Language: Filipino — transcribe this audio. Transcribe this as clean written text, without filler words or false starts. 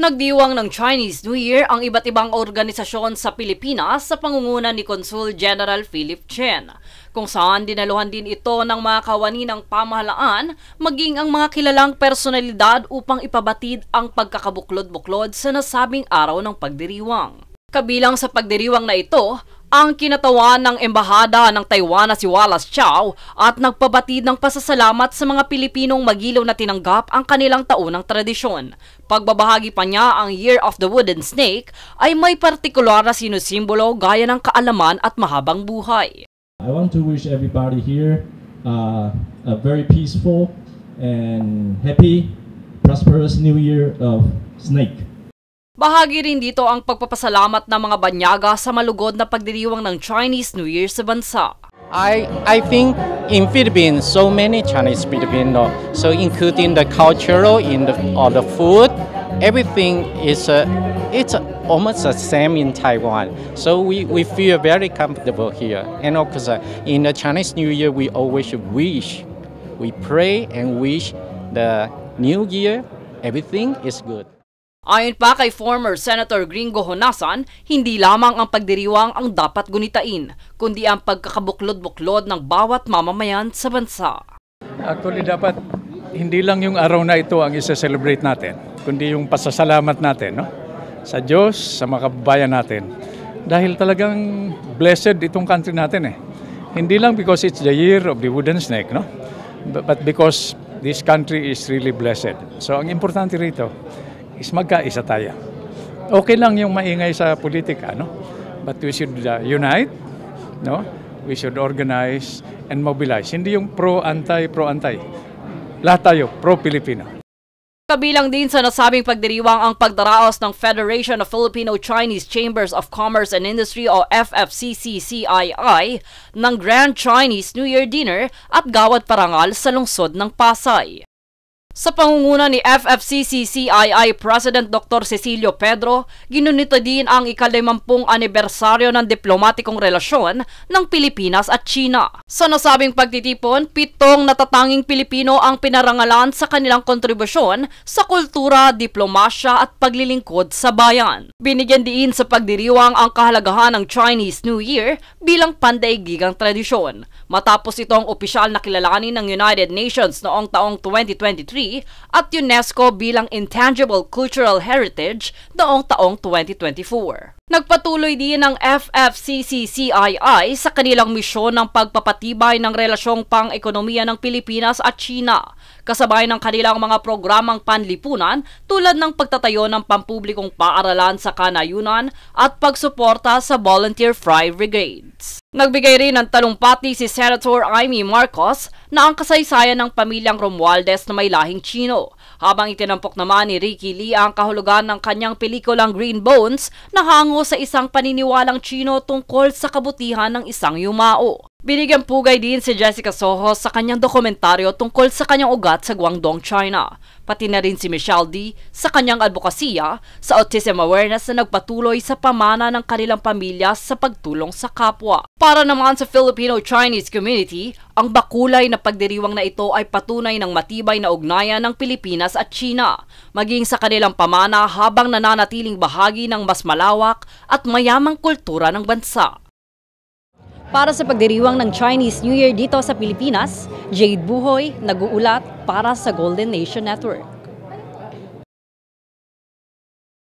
Nagdiwang ng Chinese New Year ang iba't ibang organisasyon sa Pilipinas sa pangunguna ni Consul General Philip Chen, kung saan dinaluhan din ito ng mga kawani ng pamahalaan maging ang mga kilalang personalidad upang ipabatid ang pagkakabuklod-buklod sa nasabing araw ng pagdiriwang. Kabilang sa pagdiriwang na ito, ang kinatawan ng Embahada ng Taiwan na si Wallace Chow at nagpabatid ng pasasalamat sa mga Pilipinong magilaw na tinanggap ang kanilang taunang tradisyon. Pagbabahagi pa niya ang Year of the Wooden Snake ay may partikular na sinusimbolo gaya ng kaalaman at mahabang buhay. I want to wish everybody here a very peaceful and happy, prosperous New Year of Snake. Bahagi rin dito ang pagpapasalamat ng mga banyaga sa malugod na pagdiriwang ng Chinese New Year sa bansa. I think in Philippines, so many Chinese Filipino, so including the cultural, or the food, everything is it's almost the same in Taiwan. So we feel very comfortable here. And of course, in the Chinese New Year, we always wish, we pray and wish the New Year, everything is good. Ayon pa kay former Senator Gringo Honasan, hindi lamang ang pagdiriwang ang dapat gunitain, kundi ang pagkakabuklod-buklod ng bawat mamamayan sa bansa. Actually, dapat hindi lang yung araw na ito ang isa-celebrate natin, kundi yung pasasalamat natin, no? Sa Diyos, sa mga kababayan natin. Dahil talagang blessed itong country natin eh. Hindi lang because it's the year of the wooden snake, no? But because this country is really blessed. So ang importante rito is magkaisa tayo. Okay lang yung maingay sa politika, no? But we should unite, no? We should organize and mobilize. Hindi yung pro-anti. Lahat tayo, pro-Pilipino. Kabilang din sa nasabing pagdiriwang ang pagdaraos ng Federation of Filipino-Chinese Chambers of Commerce and Industry o FFCCCII ng Grand Chinese New Year Dinner at Gawad Parangal sa lungsod ng Pasay. Sa pangunguna ni FFCCCII President Dr. Cecilio Pedro, ginunita din ang ika-50 anibersaryo ng diplomatikong relasyon ng Pilipinas at China. Sa nasabing pagtitipon, 7 natatanging Pilipino ang pinarangalan sa kanilang kontribusyon sa kultura, diplomasya at paglilingkod sa bayan. Binigyan din sa pagdiriwang ang kahalagahan ng Chinese New Year bilang pandaigdigang tradisyon, matapos itong opisyal na kilalanin ng United Nations noong taong 2023 at UNESCO bilang Intangible Cultural Heritage noong taong 2024. Nagpatuloy din ang FFCCCII sa kanilang misyon ng pagpapatibay ng relasyong pang-ekonomiya ng Pilipinas at China, kasabay ng kanilang mga programang panlipunan tulad ng pagtatayo ng pampublikong paaralan sa kanayunan at pagsuporta sa volunteer fire brigades. Nagbigay rin ng talumpati si Senator Amy Marcos na ang kasaysayan ng pamilyang Romualdez na may lahing Chino, habang itinampok naman ni Ricky Lee ang kahulugan ng kanyang pelikulang Green Bones na hango sa isang paniniwalang Chino tungkol sa kabutihan ng isang yumao. Binigyan pugay din si Jessica Soho sa kanyang dokumentaryo tungkol sa kanyang ugat sa Guangdong, China. Pati na rin si Michelle D sa kanyang advokasya sa autism awareness na nagpatuloy sa pamana ng kanilang pamilya sa pagtulong sa kapwa. Para naman sa Filipino-Chinese community, ang bakulay na pagdiriwang na ito ay patunay ng matibay na ugnayan ng Pilipinas at China, maging sa kanilang pamana habang nananatiling bahagi ng mas malawak at mayamang kultura ng bansa. Para sa pagdiriwang ng Chinese New Year dito sa Pilipinas, Jade Buhoy, nag-uulat para sa Golden Nation Network.